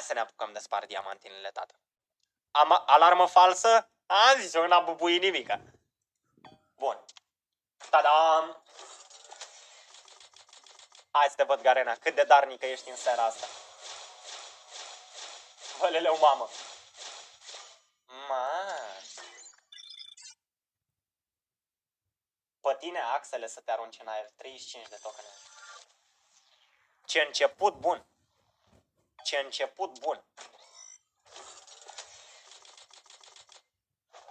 să ne apucăm de spart diamantinele, tată. Alarmă falsă? Am zis eu, n-am bubuit nimica. Bun. Ta-dam! Hai să te văd, Garena, cât de darnică ești în seara asta. Văleleu, mamă. Pe tine, axele, să te arunci în aer. 35 de tokene. Ce început bun. Ce început bun.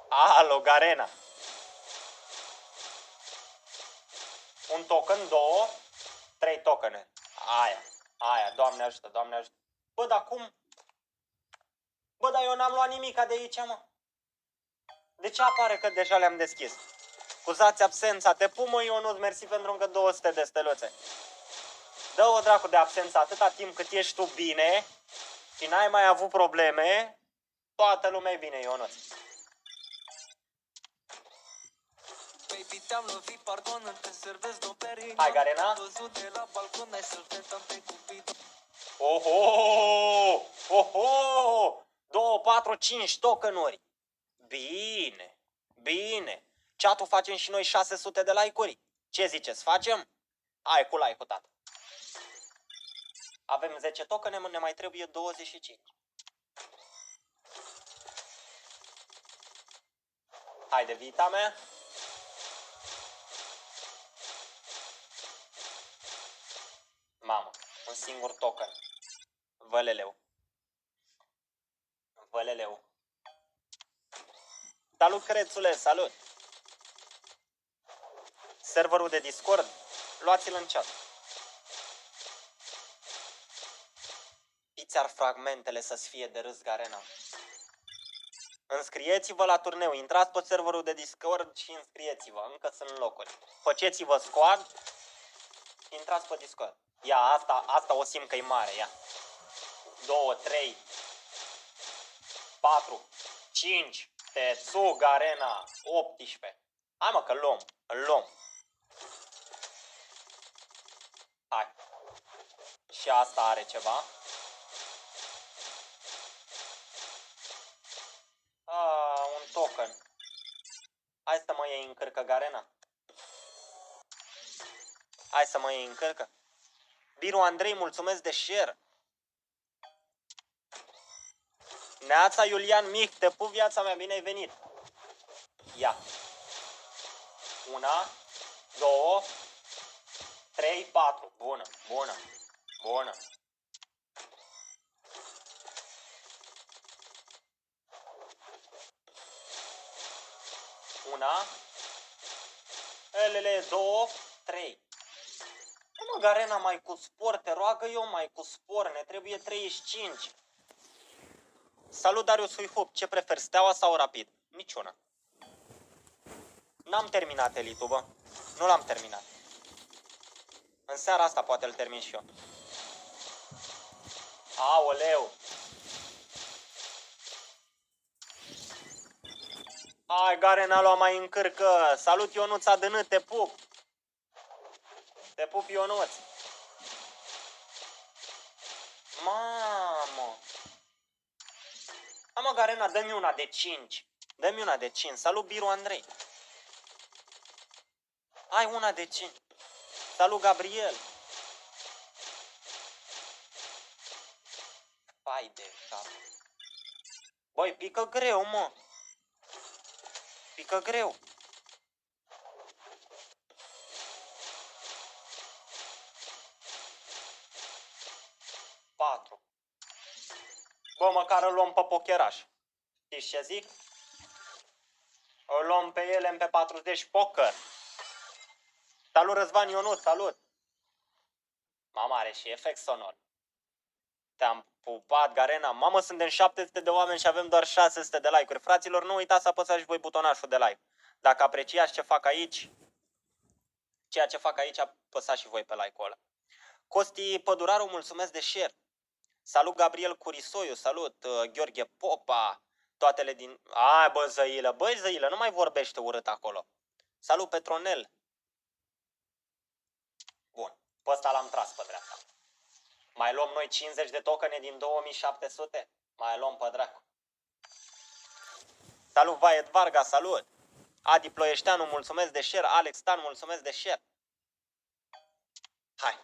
Alo, Garena. Un token, 2, 3 tokene. Aia, Doamne ajută, Doamne ajută. Bă, dar cum? Bă, dar eu n-am luat nimica de aici, mă. De ce apare că deja le-am deschis? Scuzați absența, te pun, mă, Ionuț, mersi pentru încă 200 de steluțe. Dă-o dracu de absență atâta timp cât ești tu bine și n-ai mai avut probleme, toată lumea e bine, Ionuț. Hai, Garena. Oho! Oho! 2, 4, 5 tokenuri. Bine, bine. Chat-ul facem și noi 600 de like-uri. Ce ziceți, facem? Hai cu like-ul, tată. Avem 10 tokene, ne mai trebuie 25. Haide, vita mea. Mamă, un singur token. Văleleu. Văleleu. Salut, Crețule, salut. Serverul de Discord, luați-l în chat. Fiți-ar fragmentele să-ți fie de râs, Garena. Înscrieți-vă la turneu, intrați pe serverul de Discord și înscrieți-vă, încă sunt locuri. Faceți-vă squad, intrați pe Discord. Ia, asta o simt că e mare, ia. 2, 3, 4, 5, Tetsu, Garena, 18. Hai, mă, că îl luăm. Hai. Și asta are ceva. Un token. Hai să mă iei în cărcă, Garena. Hai să mă iei în cărcă. Biru Andrei, mulțumesc de share. Neața Iulian Mic, te pup, viața mea, bine ai venit. Ia. 1, 2, 3, 4. Bună, bună, bună. Una. Elele, 2, 3. Mă, Garena, mai cu spor, te roagă eu, mai cu spor, ne trebuie 35. Salut, Darius Huihup, ce preferi, Steaua sau Rapid? Niciuna. N-am terminat Elitul, bă. Nu l-am terminat. În seara asta poate îl termin și eu. Aoleu! Hai, Garena, lua mai în cârcă. Salut, Ionuț Adânât, te pup. Te pup, Ionuț. Mamă. Hai, mă, Garena, dă-mi una de 5. Dă-mi una de 5. Salut, Biru Andrei. Hai, una de 5. Salut, Gabriel. Hai de cap. Băi, pică greu, mă. Pică greu. Patru. Bă, măcar îl luăm pe pokeraș. Știți ce zic? Îl luăm pe ele pe 40 poker. Salut, Răzvan Ionut, salut. Mama, are și efect sonor. Te-am pupat, Garena. Mamă, suntem 700 de oameni și avem doar 600 de like-uri. Fraților, nu uitați să apăsați și voi butonașul de like. Dacă apreciați ce fac aici, ceea ce fac aici, apăsați și voi pe like-ul ăla. Costi Păduraru, mulțumesc de share. Salut, Gabriel Curisoiu, salut. Gheorghe Popa, toatele din... Ai, bă, Zăilă, băi, Zăilă, nu mai vorbește urât acolo. Salut, Petronel. Bun, pe ăsta l-am tras pe dreapta. Mai luăm noi 50 de tokene din 2700? Mai luăm pe dracu. Salut, Vaet Varga, salut! Adi Ploieșteanu, mulțumesc de share. Alex Stan, mulțumesc de share. Hai!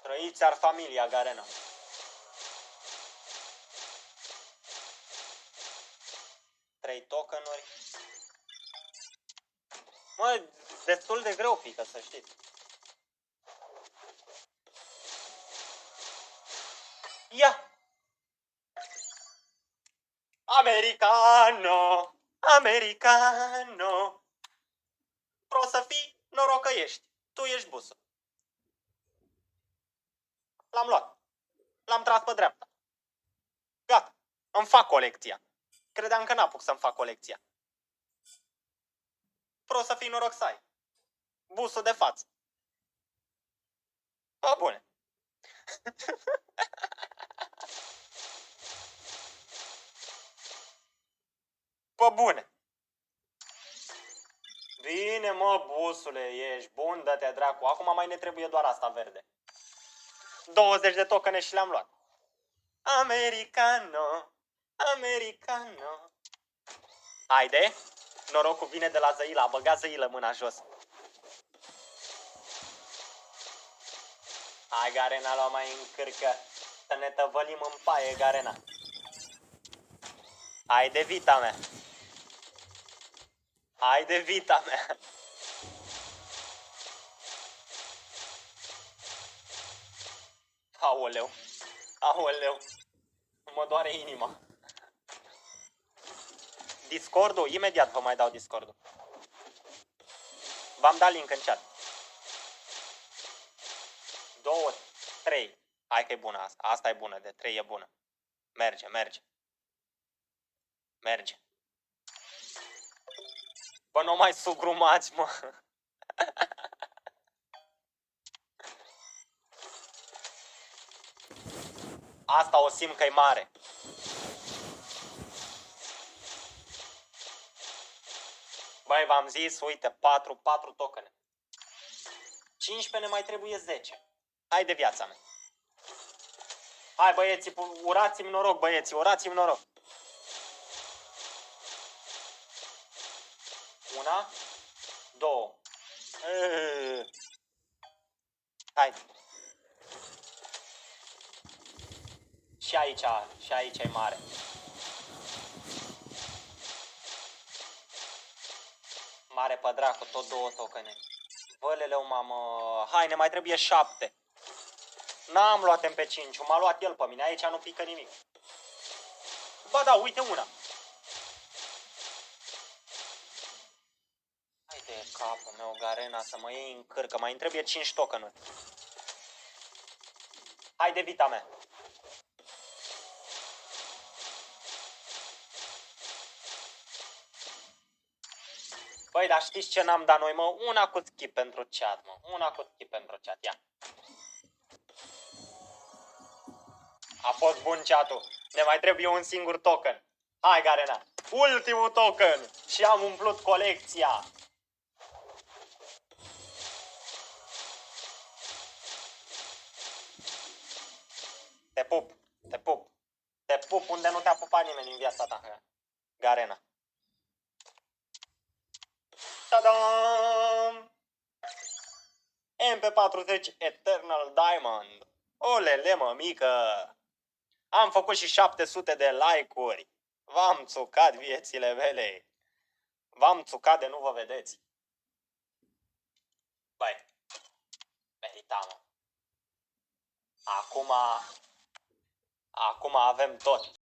Trăiți ar familia Garena. Trei tokenuri. Mă, destul de greu pică, să știți. Ia! Americano! Americano! Vreau să fii norocăiești. Tu ești busul. L-am luat. L-am tras pe dreapta. Gata. Îmi fac colecția. Credeam că n-apuc să-mi fac colecția. Vreau să fii noroc să ai. Busul de față. Bă, bune. Bă, bune. Bine, mă, busule, ești bun, dă-te dracu. Acum mai ne trebuie doar asta verde. 20 de tokene și le-am luat. Americano, americano. Haide, norocul vine de la Zăila, a băgat Zăilă mâna jos. Hai, Garena, lua mai încârcă, să ne tăvălim în paie, Garena. Haide, vita mea. Haide, vita mea. Aoleu, aoleu, mă doare inima. Discord-ul? Imediat vă mai dau Discord-ul. V-am dat link în chat. 2, 3. Hai că e bună asta. Asta e bună, de 3 e bună. Merge, merge. Merge. Bă, nu mai sugrumați, mă. Asta o simt că e mare. Băi, v-am zis, uite, 4 tokene. 15 ne mai trebuie 10. Hai de viața mea. Hai, băieți, urați-mi noroc, băieți, urați-mi noroc. 1, 2. Hai. Și aici e mare. Mare pe dracu, tot 2 tokene. Băleleu, mamă. Hai, ne mai trebuie 7. N-am luat MP5, m-a luat el pe mine. Aici nu pică nimic. Ba da, uite una. Hai de capul meu, Garena, să mă iei în cârcă. Mai îmi trebuie 5 tokenuri. Hai de vita mea. Băi, dar știți ce n-am dat noi, mă? Una cu skip pentru chat, mă. Una cu skip pentru chat, ia. A fost bun chat-ul. Ne mai trebuie un singur token. Hai, Garena. Ultimul token. Și am umplut colecția. Te pup. Te pup. Te pup unde nu te-a pupat nimeni în viața ta, Garena. Ta-dam! MP40 Eternal Diamond. Olele, mămică! Am făcut și 700 de like-uri. V-am țucat viețile mele. V-am țucat de nu vă vedeți. Băi, meritam. Acum avem tot.